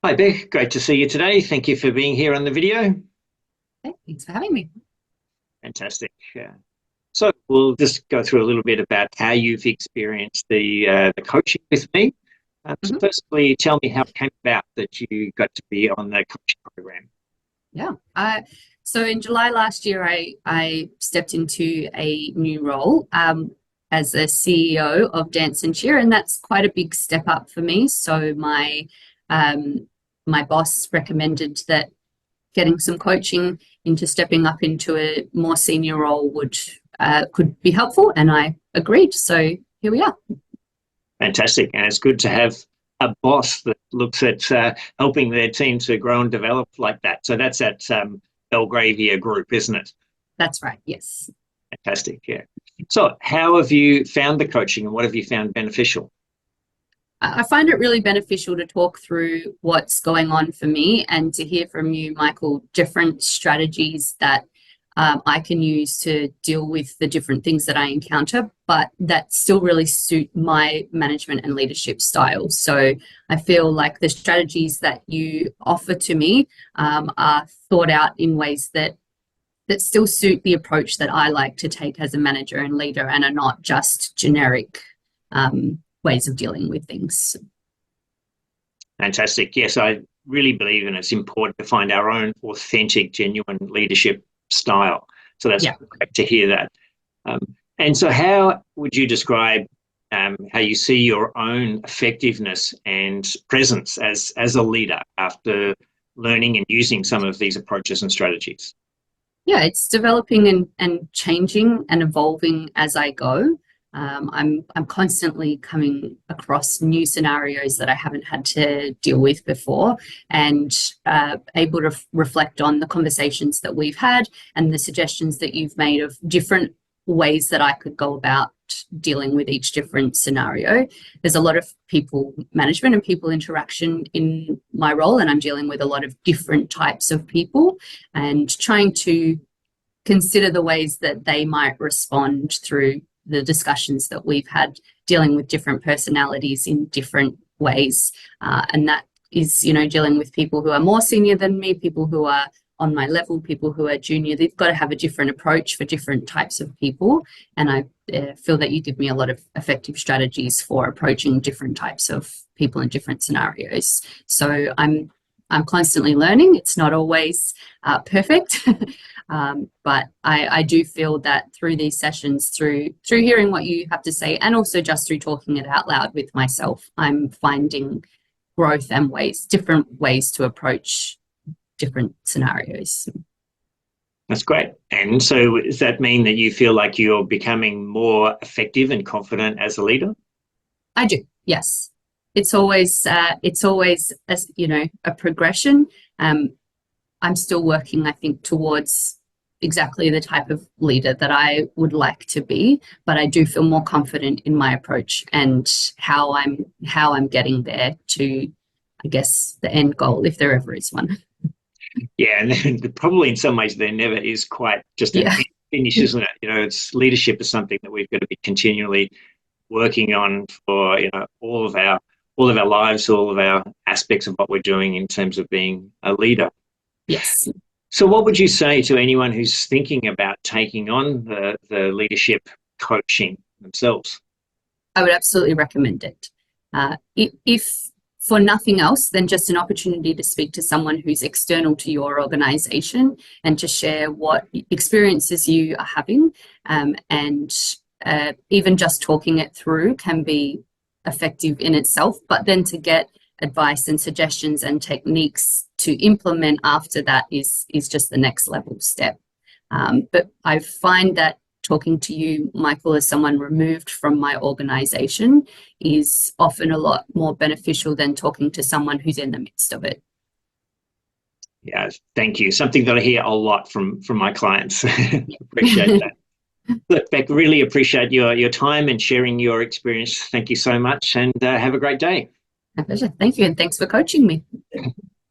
Hi, Beck. Great to see you today. Thank you for being here on the video. Okay, thanks for having me. Fantastic. So we'll just go through a little bit about how you've experienced the coaching with me. So hmm firstly, tell me how it came about that you got to be on the coaching program. Yeah. So in July last year, I stepped into a new role as a CEO of Dance and Cheer, and that's quite a big step up for me. So um, my boss recommended that getting some coaching into stepping up into a more senior role would could be helpful, and I agreed. So here we are. Fantastic. And it's good to have a boss that looks at helping their team to grow and develop like that. So that's at Belgravia Group, isn't it? That's right. Yes. Fantastic. Yeah. So how have you found the coaching and what have you found beneficial? I find it really beneficial to talk through what's going on for me and to hear from you, Michael, different strategies that I can use to deal with the different things that I encounter, but that still really suit my management and leadership style. So I feel like the strategies that you offer to me are thought out in ways that still suit the approach that I like to take as a manager and leader and are not just generic ways of dealing with things. Fantastic. Yes, I really believe in it's important to find our own authentic, genuine leadership style. So that's Yeah. great to hear that. And so, how would you describe how you see your own effectiveness and presence as a leader after learning and using some of these approaches and strategies? Yeah, it's developing and changing and evolving as I go. I'm constantly coming across new scenarios that I haven't had to deal with before, and able to reflect on the conversations that we've had and the suggestions that you've made of different ways that I could go about dealing with each different scenario. There's a lot of people management and people interaction in my role, and I'm dealing with a lot of different types of people and trying to consider the ways that they might respond through the discussions that we've had dealing with different personalities in different ways. And that is, dealing with people who are more senior than me, people who are on my level, people who are junior. They've got to have a different approach for different types of people. And I feel that you give me a lot of effective strategies for approaching different types of people in different scenarios. So I'm constantly learning. It's not always perfect, but I do feel that through these sessions, through hearing what you have to say, and also just through talking it out loud with myself, I'm finding growth and different ways to approach different scenarios. That's great. And so, does that mean that you feel like you're becoming more effective and confident as a leader? I do, yes. It's always a progression. I'm still working, I think, towards exactly the type of leader that I would like to be, but I do feel more confident in my approach and how I'm getting there to, I guess, the end goal, if there ever is one. Yeah, and then probably in some ways there never is quite just an Yeah. finish, isn't it? It's leadership is something that we've got to be continually working on for all of our lives, all of our aspects of what we're doing in terms of being a leader. Yes. So, what would you say to anyone who's thinking about taking on the leadership coaching themselves? I would absolutely recommend it. If for nothing else than just an opportunity to speak to someone who's external to your organization and to share what experiences you are having, and even just talking it through can be effective in itself, but then to get advice and suggestions and techniques to implement after that is just the next level step. But I find that talking to you, Michael, as someone removed from my organization is often a lot more beneficial than talking to someone who's in the midst of it. Yeah, thank you. Something that I hear a lot from my clients. Appreciate that. Look, Beck, really appreciate your time and sharing your experience. Thank you so much, and have a great day. My pleasure. Thank you, and thanks for coaching me.